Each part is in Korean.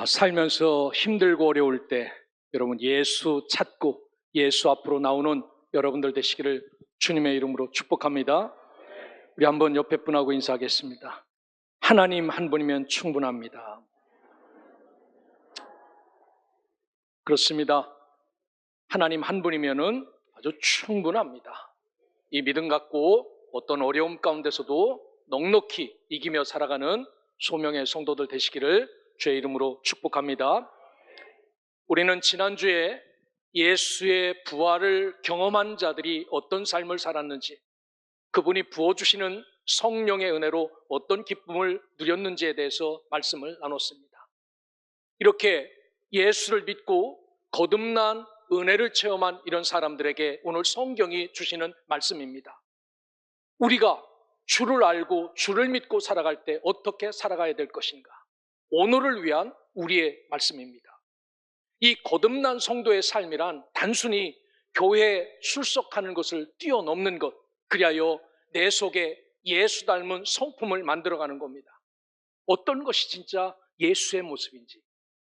살면서 힘들고 어려울 때 여러분 예수 찾고 예수 앞으로 나오는 여러분들 되시기를 주님의 이름으로 축복합니다. 우리 한번 옆에 분하고 인사하겠습니다. 하나님 한 분이면 충분합니다. 그렇습니다. 하나님 한 분이면은 아주 충분합니다. 이 믿음 갖고 어떤 어려움 가운데서도 넉넉히 이기며 살아가는 소명의 성도들 되시기를 주의 이름으로 축복합니다. 우리는 지난주에 예수의 부활을 경험한 자들이 어떤 삶을 살았는지, 그분이 부어주시는 성령의 은혜로 어떤 기쁨을 누렸는지에 대해서 말씀을 나눴습니다. 이렇게 예수를 믿고 거듭난 은혜를 체험한 이런 사람들에게 오늘 성경이 주시는 말씀입니다. 우리가 주를 알고 주를 믿고 살아갈 때 어떻게 살아가야 될 것인가? 오늘을 위한 우리의 말씀입니다. 이 거듭난 성도의 삶이란 단순히 교회에 출석하는 것을 뛰어넘는 것, 그리하여 내 속에 예수 닮은 성품을 만들어가는 겁니다. 어떤 것이 진짜 예수의 모습인지,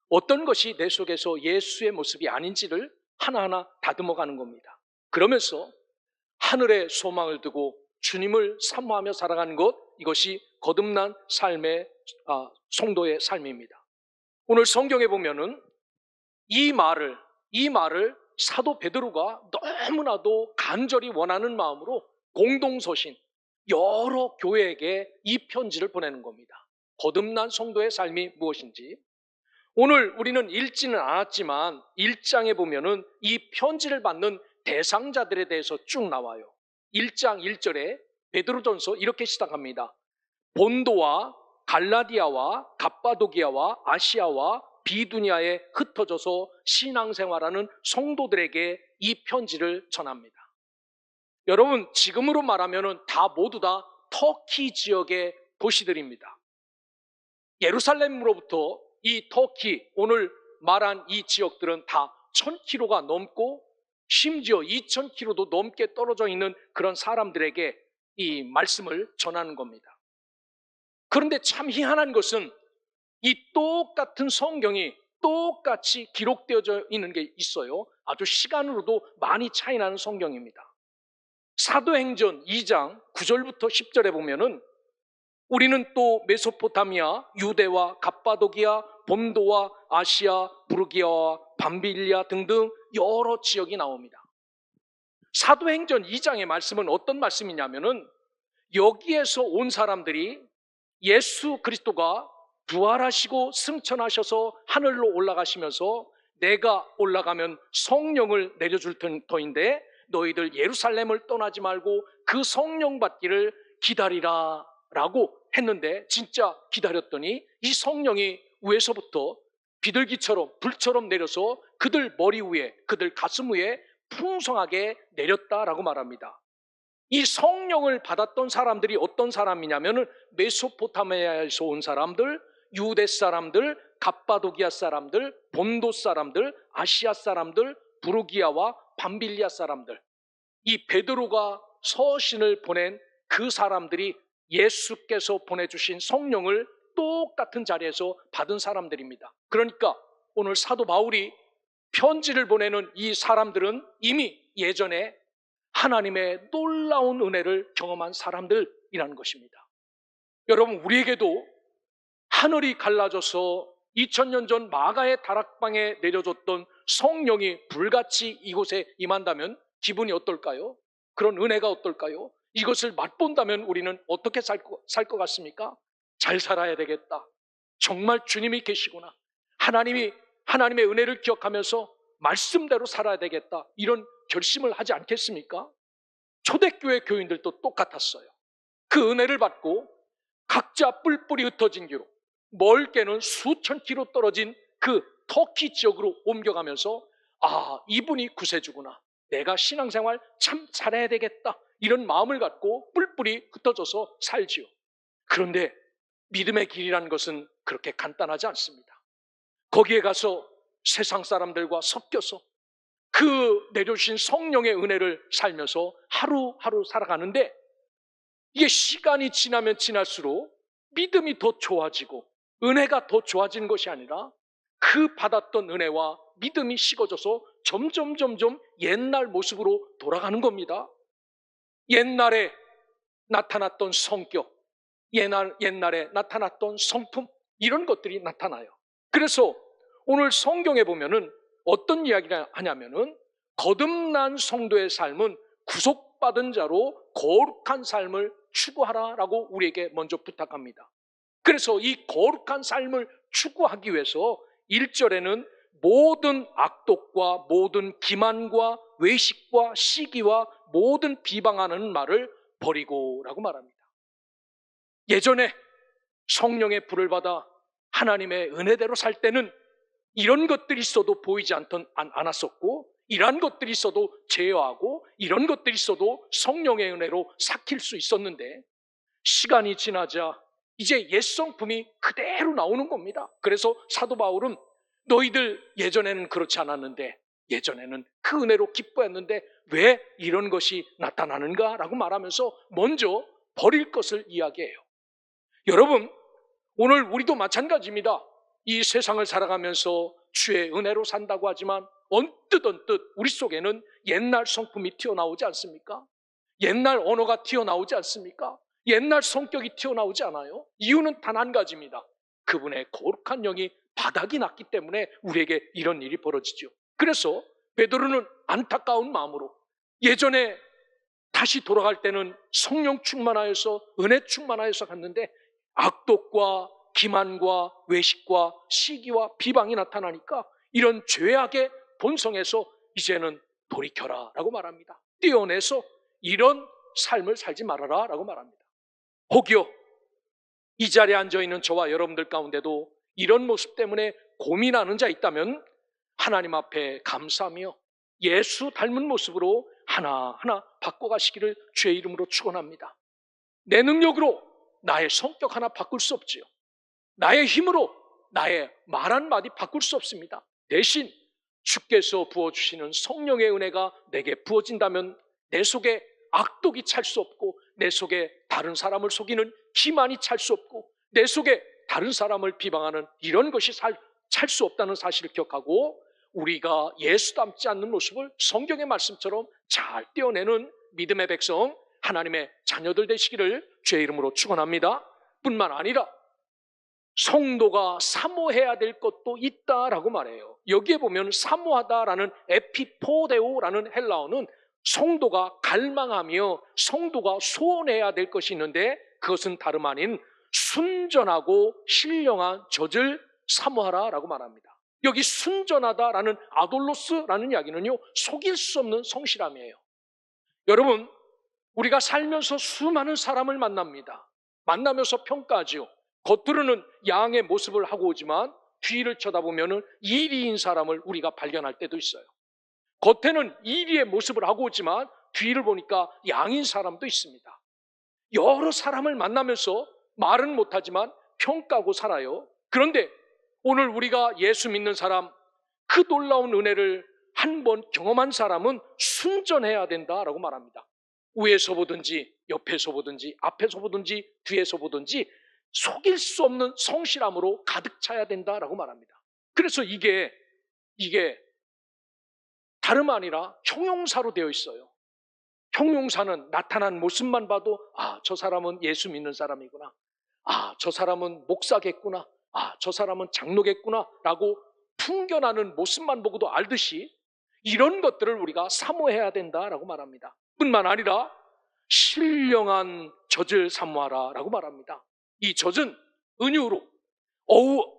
어떤 것이 내 속에서 예수의 모습이 아닌지를 하나하나 다듬어가는 겁니다. 그러면서 하늘에 소망을 두고 주님을 사모하며 살아가는 것, 이것이 거듭난 삶의 성도의 삶입니다. 오늘 성경에 보면은 이 말을 사도 베드로가 너무나도 간절히 원하는 마음으로 공동서신 여러 교회에게 이 편지를 보내는 겁니다. 거듭난 성도의 삶이 무엇인지, 오늘 우리는 읽지는 않았지만 1장에 보면은 이 편지를 받는 대상자들에 대해서 쭉 나와요. 1장 1절에 베드로전서 이렇게 시작합니다. 본도와 갈라디아와 갑바도기아와 아시아와 비두니아에 흩어져서 신앙생활하는 성도들에게 이 편지를 전합니다. 여러분, 지금으로 말하면 모두 다 터키 지역의 도시들입니다. 예루살렘으로부터 이 터키, 오늘 말한 이 지역들은 다 1000km가 넘고 심지어 2000km도 넘게 떨어져 있는 그런 사람들에게 이 말씀을 전하는 겁니다. 그런데 참 희한한 것은 이 똑같은 성경이 똑같이 기록되어져 있는 게 있어요. 아주 시간으로도 많이 차이 나는 성경입니다. 사도행전 2장 9절부터 10절에 보면은 우리는 또 메소포타미아, 유대와 갑바도기아, 본도와 아시아, 부르기아와 밤빌리아 등등 여러 지역이 나옵니다. 사도행전 2장의 말씀은 어떤 말씀이냐면은 여기에서 온 사람들이 예수 그리스도가 부활하시고 승천하셔서 하늘로 올라가시면서 내가 올라가면 성령을 내려줄 터인데 너희들 예루살렘을 떠나지 말고 그 성령 받기를 기다리라 라고 했는데, 진짜 기다렸더니 이 성령이 위에서부터 비둘기처럼 불처럼 내려서 그들 머리 위에, 그들 가슴 위에 풍성하게 내렸다라고 말합니다. 이 성령을 받았던 사람들이 어떤 사람이냐면은 메소포타미아에서 온 사람들, 유대 사람들, 갑바도기아 사람들, 본도 사람들, 아시아 사람들, 부르기아와 밤빌리아 사람들, 이 베드로가 서신을 보낸 그 사람들이 예수께서 보내주신 성령을 똑같은 자리에서 받은 사람들입니다. 그러니까 오늘 사도 바울이 편지를 보내는 이 사람들은 이미 예전에 하나님의 놀라운 은혜를 경험한 사람들이라는 것입니다. 여러분, 우리에게도 하늘이 갈라져서 2000년 전 마가의 다락방에 내려줬던 성령이 불같이 이곳에 임한다면 기분이 어떨까요? 그런 은혜가 어떨까요? 이것을 맛본다면 우리는 어떻게 살 것 같습니까? 잘 살아야 되겠다. 정말 주님이 계시구나. 하나님의 은혜를 기억하면서 말씀대로 살아야 되겠다. 이런 결심을 하지 않겠습니까? 초대교회 교인들도 똑같았어요. 그 은혜를 받고 각자 뿔뿔이 흩어진 길로 멀게는 수천 킬로 떨어진 그 터키 지역으로 옮겨가면서 이분이 구세주구나. 내가 신앙생활 참 잘해야 되겠다. 이런 마음을 갖고 뿔뿔이 흩어져서 살지요. 그런데 믿음의 길이라는 것은 그렇게 간단하지 않습니다. 거기에 가서 세상 사람들과 섞여서 그 내려주신 성령의 은혜를 살면서 하루하루 살아가는데, 이게 시간이 지나면 지날수록 믿음이 더 좋아지고 은혜가 더 좋아지는 것이 아니라 그 받았던 은혜와 믿음이 식어져서 점점 옛날 모습으로 돌아가는 겁니다. 옛날에 나타났던 성격, 옛날에 나타났던 성품, 이런 것들이 나타나요. 그래서 오늘 성경에 보면은 어떤 이야기를 하냐면은 거듭난 성도의 삶은 구속받은 자로 거룩한 삶을 추구하라라고 우리에게 먼저 부탁합니다. 그래서 이 거룩한 삶을 추구하기 위해서 1절에는 모든 악독과 모든 기만과 외식과 시기와 모든 비방하는 말을 버리고라고 말합니다. 예전에 성령의 불을 받아 하나님의 은혜대로 살 때는 이런 것들이 있어도 보이지 않았었고, 이러한 것들이 있어도 제어하고, 이런 것들이 있어도 성령의 은혜로 삭힐 수 있었는데, 시간이 지나자 이제 옛 성품이 그대로 나오는 겁니다. 그래서 사도 바울은 너희들 예전에는 그렇지 않았는데, 예전에는 그 은혜로 기뻐했는데 왜 이런 것이 나타나는가? 라고 말하면서 먼저 버릴 것을 이야기해요. 여러분, 오늘 우리도 마찬가지입니다. 이 세상을 살아가면서 주의 은혜로 산다고 하지만 언뜻 우리 속에는 옛날 성품이 튀어나오지 않습니까? 옛날 언어가 튀어나오지 않습니까? 옛날 성격이 튀어나오지 않아요? 이유는 단 한 가지입니다. 그분의 거룩한 영이 바닥이 났기 때문에 우리에게 이런 일이 벌어지죠. 그래서 베드로는 안타까운 마음으로 예전에 다시 돌아갈 때는 성령 충만하여서 은혜 충만하여서 갔는데 악독과 기만과 외식과 시기와 비방이 나타나니까 이런 죄악의 본성에서 이제는 돌이켜라 라고 말합니다. 떼어내서 이런 삶을 살지 말아라 라고 말합니다. 혹여 이 자리에 앉아있는 저와 여러분들 가운데도 이런 모습 때문에 고민하는 자 있다면 하나님 앞에 감사하며 예수 닮은 모습으로 하나하나 바꿔가시기를 주의 이름으로 축원합니다. 내 능력으로 나의 성격 하나 바꿀 수 없지요. 나의 힘으로 나의 말 한마디 바꿀 수 없습니다. 대신 주께서 부어주시는 성령의 은혜가 내게 부어진다면 내 속에 악독이 찰 수 없고, 내 속에 다른 사람을 속이는 기만이 찰 수 없고, 내 속에 다른 사람을 비방하는 이런 것이 찰 수 없다는 사실을 기억하고 우리가 예수 닮지 않는 모습을 성경의 말씀처럼 잘 떼어내는 믿음의 백성, 하나님의 자녀들 되시기를 주의 이름으로 축원합니다. 뿐만 아니라 성도가 사모해야 될 것도 있다라고 말해요. 여기에 보면 사모하다라는 에피포데오라는 헬라어는 성도가 갈망하며 성도가 소원해야 될 것이 있는데 그것은 다름 아닌 순전하고 신령한 젖을 사모하라라고 말합니다. 여기 순전하다라는 아돌로스라는 이야기는요, 속일 수 없는 성실함이에요. 여러분, 우리가 살면서 수많은 사람을 만납니다. 만나면서 평가하지요. 겉으로는 양의 모습을 하고 오지만 뒤를 쳐다보면 이리인 사람을 우리가 발견할 때도 있어요. 겉에는 이리의 모습을 하고 오지만 뒤를 보니까 양인 사람도 있습니다. 여러 사람을 만나면서 말은 못하지만 평가하고 살아요. 그런데 오늘 우리가 예수 믿는 사람, 그 놀라운 은혜를 한 번 경험한 사람은 순전해야 된다라고 말합니다. 위에서 보든지 옆에서 보든지 앞에서 보든지 뒤에서 보든지 속일 수 없는 성실함으로 가득 차야 된다라고 말합니다. 그래서 이게 다름 아니라 형용사로 되어 있어요. 형용사는 나타난 모습만 봐도 저 사람은 예수 믿는 사람이구나, 저 사람은 목사겠구나, 저 사람은 장로겠구나 라고 풍겨나는 모습만 보고도 알듯이 이런 것들을 우리가 사모해야 된다라고 말합니다. 뿐만 아니라 신령한 젖을 사모하라 라고 말합니다. 이 젖은 은유로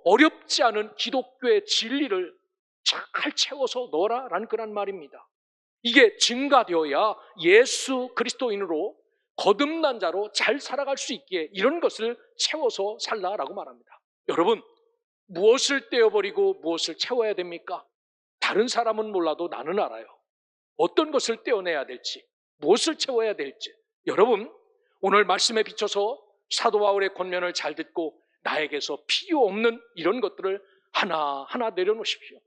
어렵지 않은 기독교의 진리를 잘 채워서 넣어라 라는 그런 말입니다. 이게 증가되어야 예수 그리스도인으로 거듭난 자로 잘 살아갈 수 있기에 이런 것을 채워서 살라라고 말합니다. 여러분, 무엇을 떼어버리고 무엇을 채워야 됩니까? 다른 사람은 몰라도 나는 알아요. 어떤 것을 떼어내야 될지, 무엇을 채워야 될지. 여러분, 오늘 말씀에 비춰서 사도 바울의 권면을 잘 듣고 나에게서 필요 없는 이런 것들을 하나하나 내려놓으십시오.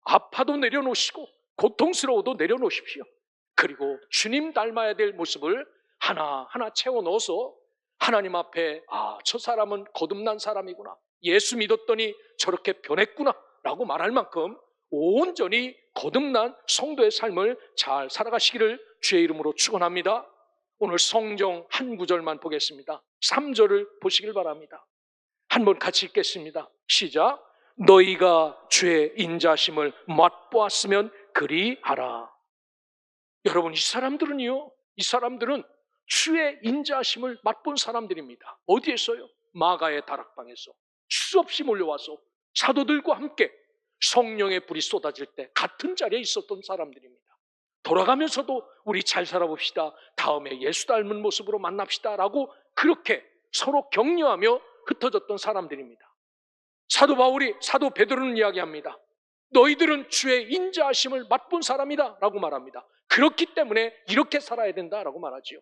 아파도 내려놓으시고 고통스러워도 내려놓으십시오. 그리고 주님 닮아야 될 모습을 하나하나 채워 넣어서 하나님 앞에 저 사람은 거듭난 사람이구나, 예수 믿었더니 저렇게 변했구나 라고 말할 만큼 온전히 거듭난 성도의 삶을 잘 살아가시기를 주의 이름으로 축원합니다. 오늘 성경 한 구절만 보겠습니다. 3절을 보시길 바랍니다. 한번 같이 읽겠습니다. 시작. 너희가 주의 인자심을 맛보았으면 그리하라. 여러분, 이 사람들은 주의 인자심을 맛본 사람들입니다. 어디에서요? 마가의 다락방에서 수없이 몰려와서 사도들과 함께 성령의 불이 쏟아질 때 같은 자리에 있었던 사람들입니다. 돌아가면서도 우리 잘 살아봅시다, 다음에 예수 닮은 모습으로 만납시다 라고 그렇게 서로 격려하며 흩어졌던 사람들입니다. 사도 베드로는 이야기합니다. 너희들은 주의 인자하심을 맛본 사람이다 라고 말합니다. 그렇기 때문에 이렇게 살아야 된다라고 말하지요.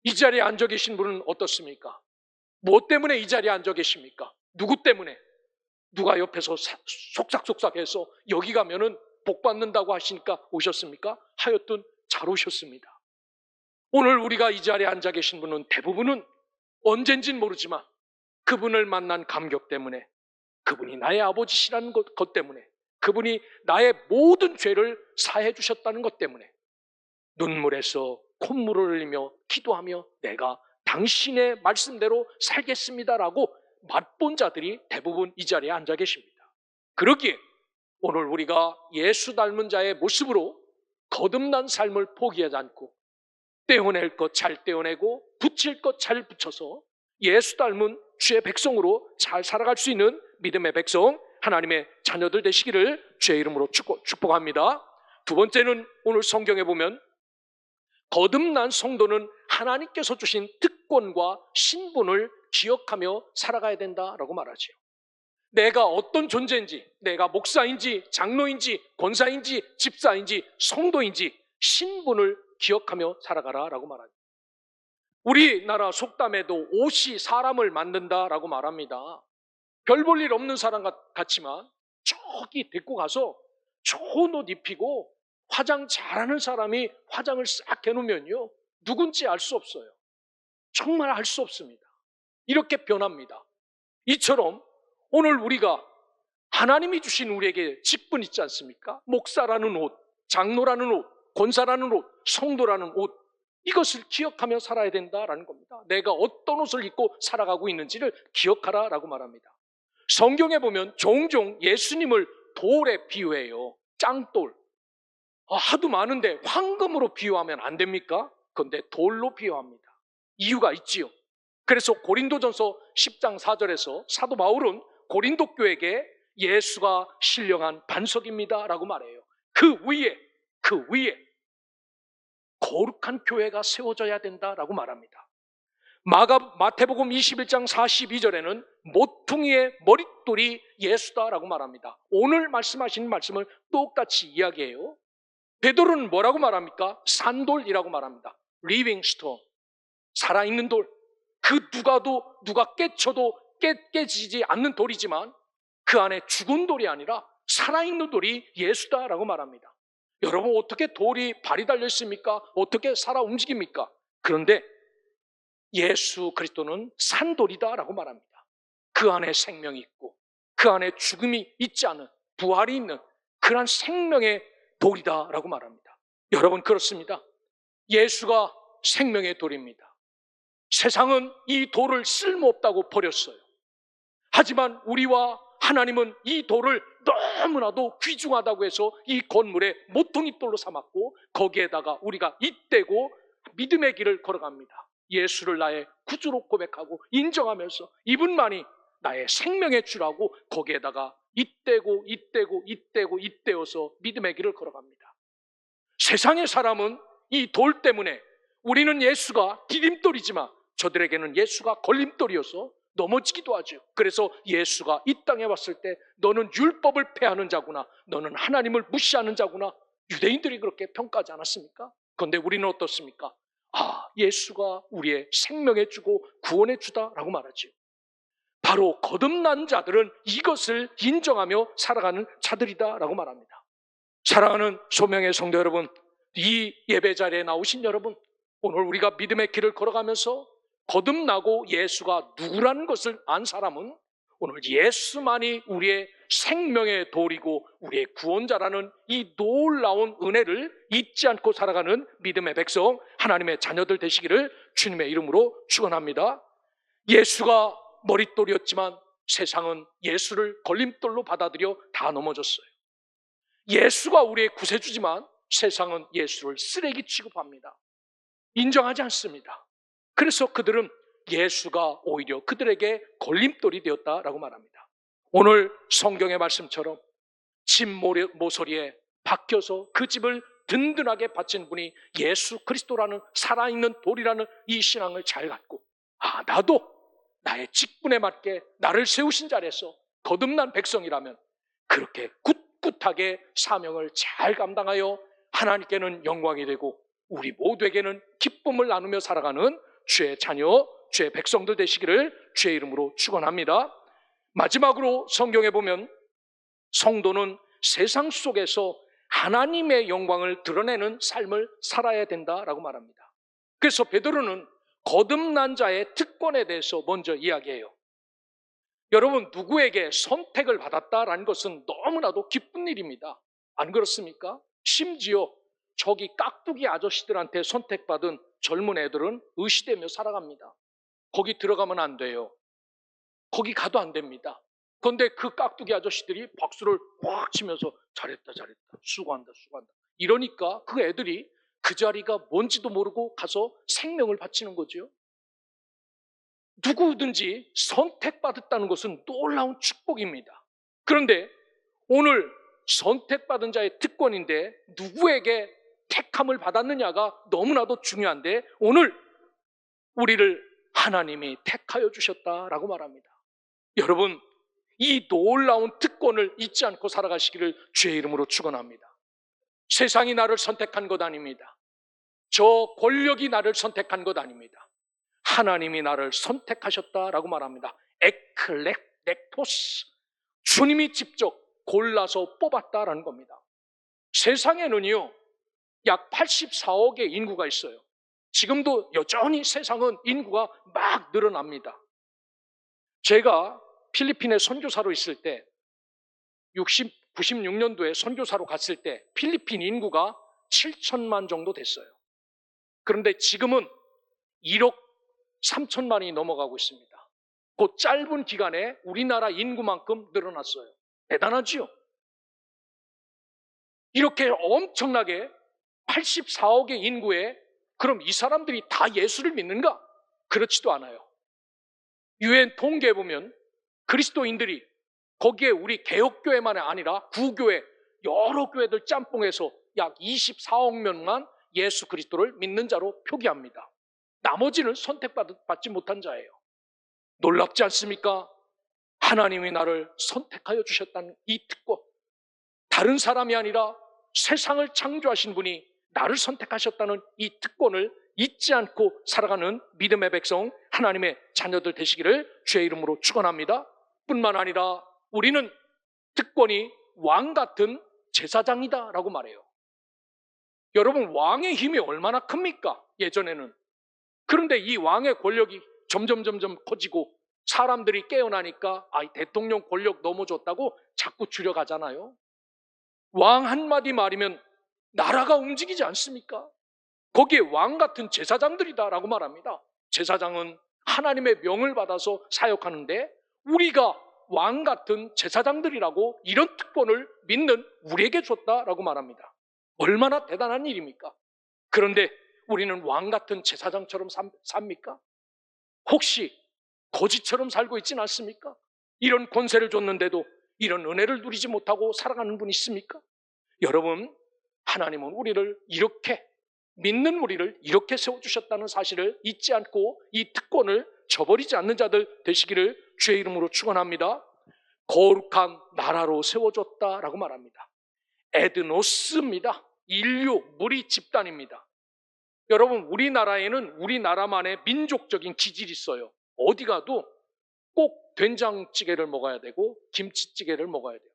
이 자리에 앉아 계신 분은 어떻습니까? 무엇 때문에 이 자리에 앉아 계십니까? 누구 때문에? 누가 옆에서 속삭속삭해서 여기 가면은 복 받는다고 하시니까 오셨습니까? 하여튼 잘 오셨습니다. 오늘 우리가 이 자리에 앉아 계신 분은 대부분은 언젠진 모르지만 그분을 만난 감격 때문에, 그분이 나의 아버지시라는 것 때문에, 그분이 나의 모든 죄를 사해 주셨다는 것 때문에 눈물에서 콧물을 흘리며 기도하며 내가 당신의 말씀대로 살겠습니다라고 맛본 자들이 대부분 이 자리에 앉아 계십니다. 그러기에 오늘 우리가 예수 닮은 자의 모습으로 거듭난 삶을 포기하지 않고 떼어낼 것 잘 떼어내고 붙일 것 잘 붙여서 예수 닮은 주의 백성으로 잘 살아갈 수 있는 믿음의 백성, 하나님의 자녀들 되시기를 주의 이름으로 축복합니다. 두 번째는 오늘 성경에 보면 거듭난 성도는 하나님께서 주신 특권과 신분을 기억하며 살아가야 된다라고 말하죠. 내가 어떤 존재인지, 내가 목사인지 장로인지 권사인지 집사인지 성도인지 신분을 기억하며 살아가라라고 말하죠. 우리나라 속담에도 옷이 사람을 만든다라고 말합니다. 별 볼 일 없는 사람 같지만 저기 데리고 가서 좋은 옷 입히고 화장 잘하는 사람이 화장을 싹 해놓으면요, 누군지 알 수 없어요. 정말 알 수 없습니다. 이렇게 변합니다. 이처럼 오늘 우리가 하나님이 주신 우리에게 직분 있지 않습니까? 목사라는 옷, 장로라는 옷, 권사라는 옷, 성도라는 옷, 이것을 기억하며 살아야 된다라는 겁니다. 내가 어떤 옷을 입고 살아가고 있는지를 기억하라라고 말합니다. 성경에 보면 종종 예수님을 돌에 비유해요. 짱돌. 하도 많은데 황금으로 비유하면 안 됩니까? 그런데 돌로 비유합니다. 이유가 있지요. 그래서 고린도전서 10장 4절에서 사도 바울은 고린도 교회에게 예수가 신령한 반석입니다 라고 말해요. 그 위에 거룩한 교회가 세워져야 된다라고 말합니다. 마태복음 21장 42절에는 모퉁이의 머릿돌이 예수다라고 말합니다. 오늘 말씀하신 말씀을 똑같이 이야기해요. 베드로는 뭐라고 말합니까? 산돌이라고 말합니다. 리빙 스톤, 살아있는 돌. 그 누가 깨쳐도 깨지지 않는 돌이지만 그 안에 죽은 돌이 아니라 살아있는 돌이 예수다라고 말합니다. 여러분, 어떻게 돌이 발이 달려 있습니까? 어떻게 살아 움직입니까? 그런데 예수 그리스도는 산돌이다라고 말합니다. 그 안에 생명이 있고 그 안에 죽음이 있지 않은, 부활이 있는 그러한 생명의 돌이다라고 말합니다. 여러분, 그렇습니다. 예수가 생명의 돌입니다. 세상은 이 돌을 쓸모없다고 버렸어요. 하지만 우리와 하나님은 이 돌을 너무나도 귀중하다고 해서 이 건물에 모퉁이 돌로 삼았고 거기에다가 우리가 잇대고 믿음의 길을 걸어갑니다. 예수를 나의 구주로 고백하고 인정하면서 이분만이 나의 생명의 주라고 거기에다가 잇대어서 믿음의 길을 걸어갑니다. 세상의 사람은 이 돌 때문에, 우리는 예수가 디딤돌이지만 저들에게는 예수가 걸림돌이어서 넘어지기도 하죠. 그래서 예수가 이 땅에 왔을 때 너는 율법을 폐하는 자구나, 너는 하나님을 무시하는 자구나, 유대인들이 그렇게 평가하지 않았습니까? 그런데 우리는 어떻습니까? 예수가 우리의 생명의 주고 구원의 주다라고 말하죠. 바로 거듭난 자들은 이것을 인정하며 살아가는 자들이다라고 말합니다. 사랑하는 소명의 성도 여러분, 이 예배 자리에 나오신 여러분, 오늘 우리가 믿음의 길을 걸어가면서 거듭나고 예수가 누구라는 것을 안 사람은 오늘 예수만이 우리의 생명의 돌이고 우리의 구원자라는 이 놀라운 은혜를 잊지 않고 살아가는 믿음의 백성, 하나님의 자녀들 되시기를 주님의 이름으로 축원합니다. 예수가 머릿돌이었지만 세상은 예수를 걸림돌로 받아들여 다 넘어졌어요. 예수가 우리의 구세주지만 세상은 예수를 쓰레기 취급합니다. 인정하지 않습니다. 그래서 그들은 예수가 오히려 그들에게 걸림돌이 되었다라고 말합니다. 오늘 성경의 말씀처럼 집 모서리에 박혀서 그 집을 든든하게 바친 분이 예수 그리스도라는 살아있는 돌이라는 이 신앙을 잘 갖고, 나도 나의 직분에 맞게 나를 세우신 자리에서 거듭난 백성이라면 그렇게 굳굳하게 사명을 잘 감당하여 하나님께는 영광이 되고 우리 모두에게는 기쁨을 나누며 살아가는 주의 자녀, 주의 백성들 되시기를 주의 이름으로 축원합니다. 마지막으로 성경에 보면 성도는 세상 속에서 하나님의 영광을 드러내는 삶을 살아야 된다라고 말합니다. 그래서 베드로는 거듭난 자의 특권에 대해서 먼저 이야기해요. 여러분, 누구에게 선택을 받았다라는 것은 너무나도 기쁜 일입니다. 안 그렇습니까? 심지어 저기 깍두기 아저씨들한테 선택받은 젊은 애들은 의시되며 살아갑니다. 거기 들어가면 안 돼요. 거기 가도 안 됩니다. 그런데 그 깍두기 아저씨들이 박수를 꽉 치면서 잘했다, 잘했다, 수고한다, 수고한다 이러니까 그 애들이 그 자리가 뭔지도 모르고 가서 생명을 바치는 거죠. 누구든지 선택받았다는 것은 놀라운 축복입니다. 그런데 오늘 선택받은 자의 특권인데 누구에게 택함을 받았느냐가 너무나도 중요한데 오늘 우리를 하나님이 택하여 주셨다라고 말합니다. 여러분, 이 놀라운 특권을 잊지 않고 살아가시기를 주의 이름으로 축원합니다. 세상이 나를 선택한 것 아닙니다. 저 권력이 나를 선택한 것 아닙니다. 하나님이 나를 선택하셨다라고 말합니다. 에클렉토스, 주님이 직접 골라서 뽑았다라는 겁니다. 세상에는요 약 84억의 인구가 있어요. 지금도 여전히 세상은 인구가 막 늘어납니다. 제가 필리핀에 선교사로 있을 때 96년도에 선교사로 갔을 때 필리핀 인구가 7천만 정도 됐어요. 그런데 지금은 1억 3천만이 넘어가고 있습니다. 그 짧은 기간에 우리나라 인구만큼 늘어났어요. 대단하지요? 이렇게 엄청나게 84억의 인구에 그럼 이 사람들이 다 예수를 믿는가? 그렇지도 않아요. 유엔 통계에 보면 그리스도인들이 거기에 우리 개혁교회만이 아니라 구교회 여러 교회들 짬뽕해서 약 24억 명만 예수 그리스도를 믿는 자로 표기합니다. 나머지는 선택받지 못한 자예요. 놀랍지 않습니까? 하나님이 나를 선택하여 주셨다는 이 특권, 다른 사람이 아니라 세상을 창조하신 분이 나를 선택하셨다는 이 특권을 잊지 않고 살아가는 믿음의 백성, 하나님의 자녀들 되시기를 주의 이름으로 축원합니다. 뿐만 아니라 우리는 특권이 왕 같은 제사장이다라고 말해요. 여러분, 왕의 힘이 얼마나 큽니까? 예전에는. 그런데 이 왕의 권력이 점점 커지고 사람들이 깨어나니까 대통령 권력 너무 좋다고 자꾸 줄여가잖아요. 왕 한마디 말이면 나라가 움직이지 않습니까? 거기에 왕 같은 제사장들이다라고 말합니다. 제사장은 하나님의 명을 받아서 사역하는데 우리가 왕 같은 제사장들이라고 이런 특권을 믿는 우리에게 줬다라고 말합니다. 얼마나 대단한 일입니까? 그런데 우리는 왕 같은 제사장처럼 삽니까? 혹시 거지처럼 살고 있지는 않습니까? 이런 권세를 줬는데도 이런 은혜를 누리지 못하고 살아가는 분이 있습니까? 여러분, 하나님은 우리를 이렇게 믿는 우리를 이렇게 세워주셨다는 사실을 잊지 않고 이 특권을 저버리지 않는 자들 되시기를 주의 이름으로 축원합니다. 거룩한 나라로 세워줬다라고 말합니다. 에드노스입니다. 인류 무리 집단입니다. 여러분, 우리나라에는 우리나라만의 민족적인 기질이 있어요. 어디 가도 꼭 된장찌개를 먹어야 되고 김치찌개를 먹어야 돼요.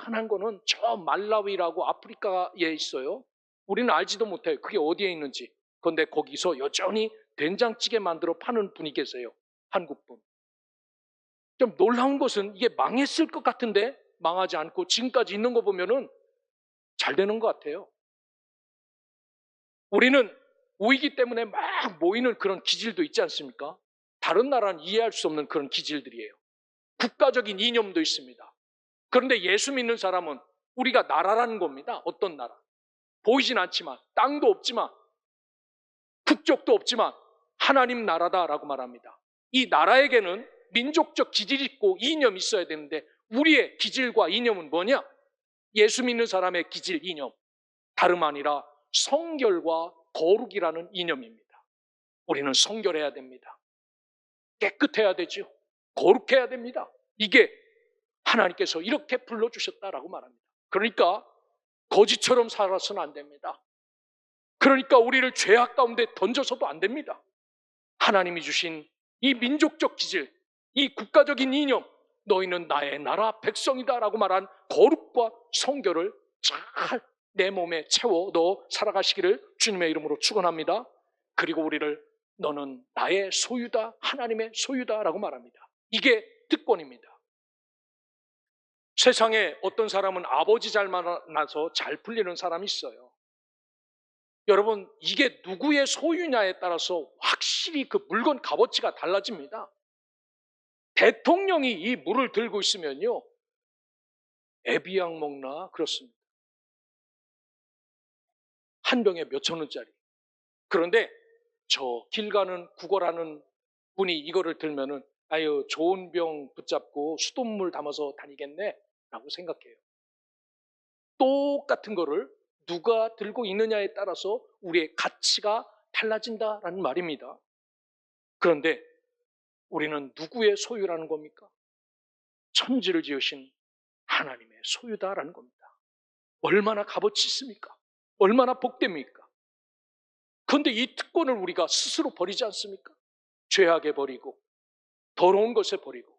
희한한 거는 저 말라위라고 아프리카에 있어요. 우리는 알지도 못해요. 그게 어디에 있는지. 그런데 거기서 여전히 된장찌개 만들어 파는 분이 계세요. 한국분. 좀 놀라운 것은 이게 망했을 것 같은데 망하지 않고 지금까지 있는 거 보면은 잘 되는 것 같아요. 우리는 위기 때문에 막 모이는 그런 기질도 있지 않습니까? 다른 나라는 이해할 수 없는 그런 기질들이에요. 국가적인 이념도 있습니다. 그런데 예수 믿는 사람은 우리가 나라라는 겁니다. 어떤 나라? 보이진 않지만, 땅도 없지만, 국적도 없지만 하나님 나라다라고 말합니다. 이 나라에게는 민족적 기질이 있고 이념이 있어야 되는데 우리의 기질과 이념은 뭐냐? 예수 믿는 사람의 기질, 이념. 다름 아니라 성결과 거룩이라는 이념입니다. 우리는 성결해야 됩니다. 깨끗해야 되죠. 거룩해야 됩니다. 이게 하나님께서 이렇게 불러주셨다라고 말합니다. 그러니까 거지처럼 살아서는 안 됩니다. 그러니까 우리를 죄악 가운데 던져서도 안 됩니다. 하나님이 주신 이 민족적 기질, 이 국가적인 이념, 너희는 나의 나라 백성이다라고 말한 거룩과 성결을 잘 내 몸에 채워 넣어 살아가시기를 주님의 이름으로 축원합니다. 그리고 우리를 너는 나의 소유다, 하나님의 소유다라고 말합니다. 이게 특권입니다. 세상에 어떤 사람은 아버지 잘 만나서 잘 풀리는 사람이 있어요. 여러분, 이게 누구의 소유냐에 따라서 확실히 그 물건 값어치가 달라집니다. 대통령이 이 물을 들고 있으면요, 에비앙 먹나 그렇습니다. 한 병에 몇천 원짜리. 그런데 저 길 가는 구걸하는 분이 이거를 들면은 아유 좋은 병 붙잡고 수돗물 담아서 다니겠네 라고 생각해요. 똑같은 거를 누가 들고 있느냐에 따라서 우리의 가치가 달라진다라는 말입니다. 그런데 우리는 누구의 소유라는 겁니까? 천지를 지으신 하나님의 소유다라는 겁니다. 얼마나 값어치 있습니까? 얼마나 복됩니까? 그런데 이 특권을 우리가 스스로 버리지 않습니까? 죄악에 버리고 더러운 것에 버리고.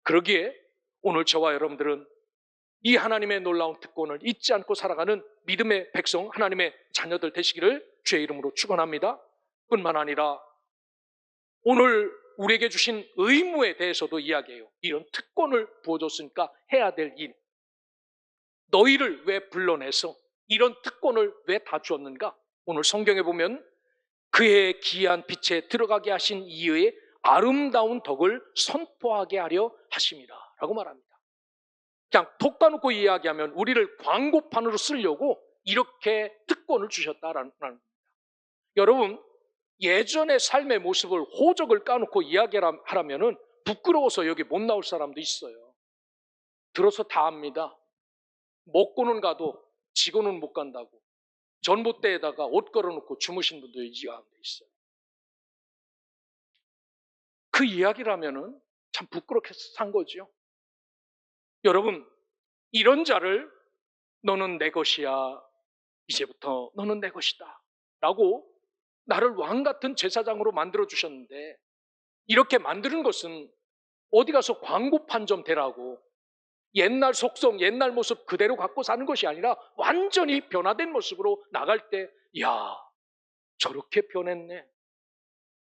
그러기에 오늘 저와 여러분들은 이 하나님의 놀라운 특권을 잊지 않고 살아가는 믿음의 백성, 하나님의 자녀들 되시기를 주의 이름으로 축원합니다. 뿐만 아니라 오늘 우리에게 주신 의무에 대해서도 이야기해요. 이런 특권을 부어줬으니까 해야 될 일. 너희를 왜 불러내서 이런 특권을 왜 다 주었는가? 오늘 성경에 보면 그의 기이한 빛에 들어가게 하신 이의 아름다운 덕을 선포하게 하려 하심이라 라고 말합니다. 그냥 톡 까놓고 이야기하면 우리를 광고판으로 쓰려고 이렇게 특권을 주셨다라는 겁니다. 여러분, 예전의 삶의 모습을 호적을 까놓고 이야기하라면 부끄러워서 여기 못 나올 사람도 있어요. 들어서 다 압니다. 먹고는 가도 지고는 못 간다고 전봇대에다가 옷 걸어놓고 주무신 분도 이 가운데 있어요. 그 이야기를 하면은 참 부끄럽게 산 거죠. 여러분, 이런 자를 너는 내 것이야. 이제부터 너는 내 것이다. 라고 나를 왕 같은 제사장으로 만들어 주셨는데 이렇게 만드는 것은 어디 가서 광고판 좀 대라고 옛날 속성, 옛날 모습 그대로 갖고 사는 것이 아니라 완전히 변화된 모습으로 나갈 때, 야, 저렇게 변했네.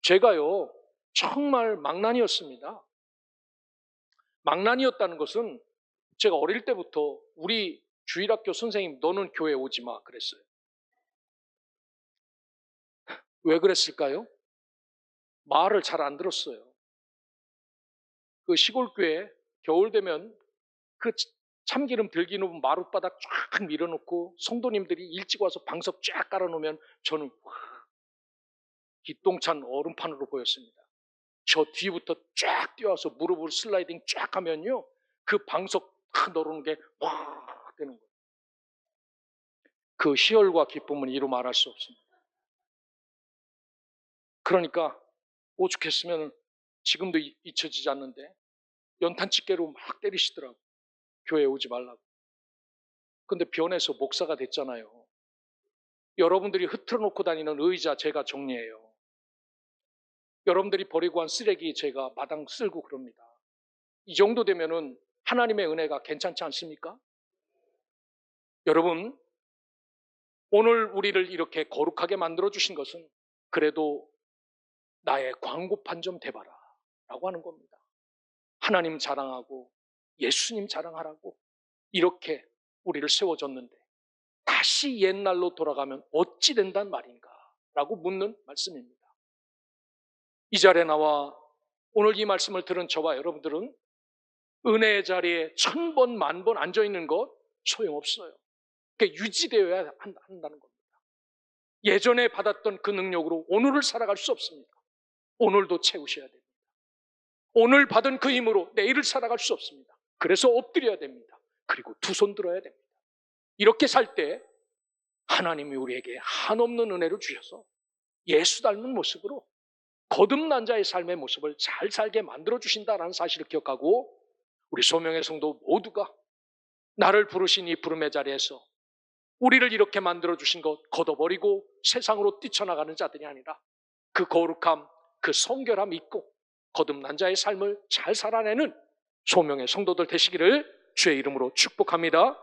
제가요, 정말 망난이었습니다. 망난이었다는 것은 제가 어릴 때부터 우리 주일학교 선생님, 너는 교회 오지 마 그랬어요. 왜 그랬을까요? 말을 잘 안 들었어요. 그 시골교회 겨울 되면 그 참기름 들기름 마룻바닥 쫙 밀어놓고 성도님들이 일찍 와서 방석 쫙 깔아놓으면 저는 기똥찬 얼음판으로 보였습니다. 저 뒤부터 쫙 뛰어와서 무릎으로 슬라이딩 쫙 하면요, 그 방석 탁 널어놓은 게 확 되는 거예요. 그 희열과 기쁨은 이루 말할 수 없습니다. 그러니까 오죽했으면 지금도 잊혀지지 않는데 연탄집게로 막 때리시더라고. 교회 오지 말라고. 근데 변해서 목사가 됐잖아요. 여러분들이 흐트러 놓고 다니는 의자 제가 정리해요. 여러분들이 버리고 한 쓰레기 제가 마당 쓸고 그럽니다. 이 정도 되면은 하나님의 은혜가 괜찮지 않습니까? 여러분, 오늘 우리를 이렇게 거룩하게 만들어 주신 것은 그래도 나의 광고판 좀 대봐라 라고 하는 겁니다. 하나님 자랑하고 예수님 자랑하라고 이렇게 우리를 세워줬는데 다시 옛날로 돌아가면 어찌 된단 말인가? 라고 묻는 말씀입니다. 이 자리에 나와 오늘 이 말씀을 들은 저와 여러분들은 은혜의 자리에 1000번, 10,000번 앉아있는 것 소용없어요. 그게 유지되어야 한다는 겁니다. 예전에 받았던 그 능력으로 오늘을 살아갈 수 없습니다. 오늘도 채우셔야 됩니다. 오늘 받은 그 힘으로 내일을 살아갈 수 없습니다. 그래서 엎드려야 됩니다. 그리고 두 손 들어야 됩니다. 이렇게 살 때 하나님이 우리에게 한없는 은혜를 주셔서 예수 닮은 모습으로 거듭난 자의 삶의 모습을 잘 살게 만들어주신다는 사실을 기억하고 우리 소명의 성도 모두가 나를 부르신 이 부름의 자리에서 우리를 이렇게 만들어주신 것 걷어버리고 세상으로 뛰쳐나가는 자들이 아니라 그 거룩함, 그 성결함 있고 거듭난 자의 삶을 잘 살아내는 소명의 성도들 되시기를 주의 이름으로 축복합니다.